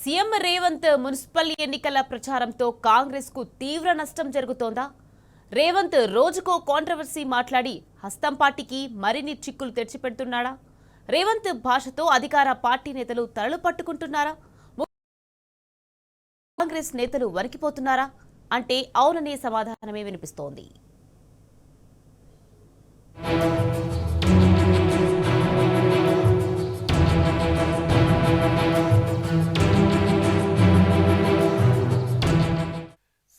CM Revanth municipal ఎన్నికల ప్రచారంతో కాంగ్రెస్ కు తీవ్ర నష్టం జరుగుతోందా? రేవంత్ రోజుకో కాంట్రవర్సీ మాట్లాడి హస్తం పార్టీకి మరిన్ని చిక్కులు తెచ్చిపెడుతున్నాడా? రేవంత్ భాషతో అధికార పార్టీ నేతలు తలలు పట్టుకుంటున్నారా? కాంగ్రెస్ నేతలు వణికిపోతున్నారా అంటే అవుననే సమాధానమే వినిపిస్తోంది.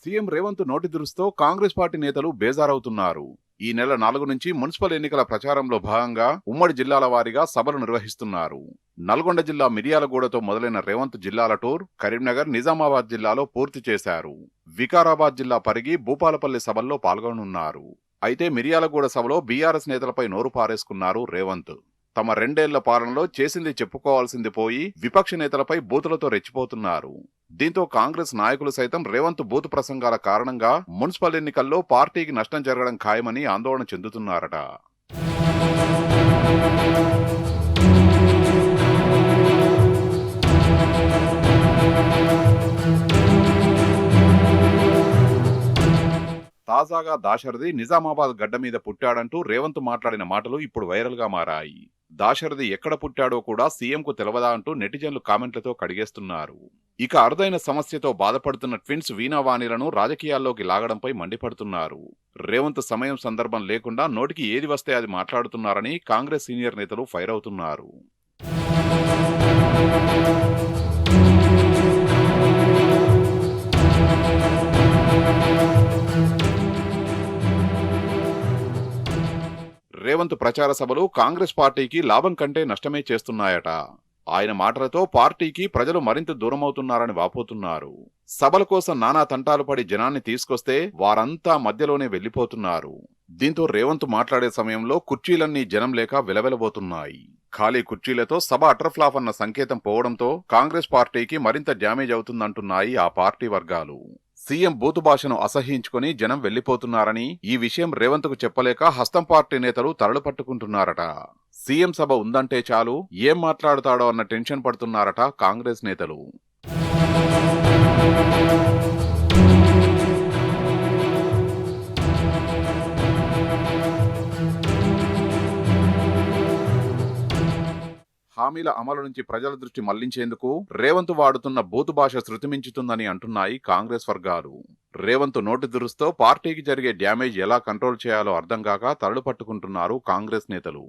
సీఎం రేవంత్ నోటి దురుస్తో కాంగ్రెస్ పార్టీ నేతలు బేజారవుతున్నారు. ఈ నెల 4 నుంచి మున్సిపల్ ఎన్నికల ప్రచారంలో భాగంగా ఉమ్మడి జిల్లాల వారీగా సభలు నిర్వహిస్తున్నారు. నల్గొండ జిల్లా మిర్యాలగూడతో మొదలైన రేవంత్ జిల్లాల టూర్ కరీంనగర్, నిజామాబాద్ జిల్లాలో పూర్తి చేశారు. వికారాబాద్ జిల్లా పరిగి, భూపాలపల్లి సభల్లో పాల్గొనున్నారు. అయితే మిర్యాలగూడ సభలో బీఆర్ఎస్ నేతలపై నోరు పారేసుకున్నారు రేవంత్. తమ 2 ఏళ్ల పాలనలో చేసింది చెప్పుకోవాల్సింది పోయి విపక్ష నేతలపై బూతులతో రెచ్చిపోతున్నారు. దీంతో కాంగ్రెస్ నాయకులు సైతం రేవంత్ బూతు ప్రసంగాల కారణంగా మున్సిపల్ ఎన్నికల్లో పార్టీకి నష్టం జరగడం ఖాయమని ఆందోళన చెందుతున్నారట. తాజాగా దాశరథి నిజామాబాద్ గడ్డ మీద పుట్టాడంటూ రేవంత్ మాట్లాడిన మాటలు ఇప్పుడు వైరల్ గా మారాయి. దాశరథి ఎక్కడ పుట్టాడో కూడా సీఎంకు తెలవదా అంటూ నెటిజన్లు కామెంట్లతో కడిగేస్తున్నారు. ఇక అరుదైన సమస్యతో బాధపడుతున్న ట్విన్స్ వీణావాణిలను రాజకీయాల్లోకి లాగడంపై మండిపడుతున్నారు. రేవంత్ సమయం సందర్భం లేకుండా నోటికి ఏది వస్తే అది మాట్లాడుతున్నారని కాంగ్రెస్ సీనియర్ నేతలు ఫైర్ అవుతున్నారు. రేవంత్ ప్రచార సభలు కాంగ్రెస్ పార్టీకి లాభం కంటే నష్టమే చేస్తున్నాయట. ఆయన మాటలతో పార్టీకి ప్రజలు మరింత దూరమవుతున్నారని వాపోతున్నారు. సభల కోసం నానా తంటాలు పడి జనాన్ని తీసుకొస్తే వారంతా మధ్యలోనే వెళ్లిపోతున్నారు. దీంతో రేవంత్ మాట్లాడే సమయంలో కుర్చీలన్నీ జనం లేక విలవెలబోతున్నాయి. ఖాళీ కుర్చీలతో సభ అటర్ఫ్లాప్ అన్న సంకేతం పోవడంతో కాంగ్రెస్ పార్టీకి మరింత డ్యామేజ్ అవుతుందంటున్నాయి ఆ పార్టీ వర్గాలు. సీఎం బూతు భాషను అసహ్యించుకుని జనం వెళ్లిపోతున్నారని, ఈ విషయం రేవంత్ కు చెప్పలేక హస్తం పార్టీ నేతలు తరలు పట్టుకుంటున్నారట. సీఎం సభ ఉందంటే చాలు ఏం మాట్లాడుతాడో అన్న టెన్షన్ పడుతున్నారట కాంగ్రెస్ నేతలు. హామీల అమలు నుంచి ప్రజల దృష్టి మళ్లించేందుకు రేవంత్ వాడుతున్న బూతు భాష శృతిమించుతుందని అంటున్నాయి కాంగ్రెస్ వర్గాలు. రేవంత్ నోటి దురుస్తో పార్టీకి జరిగే డ్యామేజ్ ఎలా కంట్రోల్ చేయాలో అర్థం కాక తరలు పట్టుకుంటున్నారు కాంగ్రెస్ నేతలు.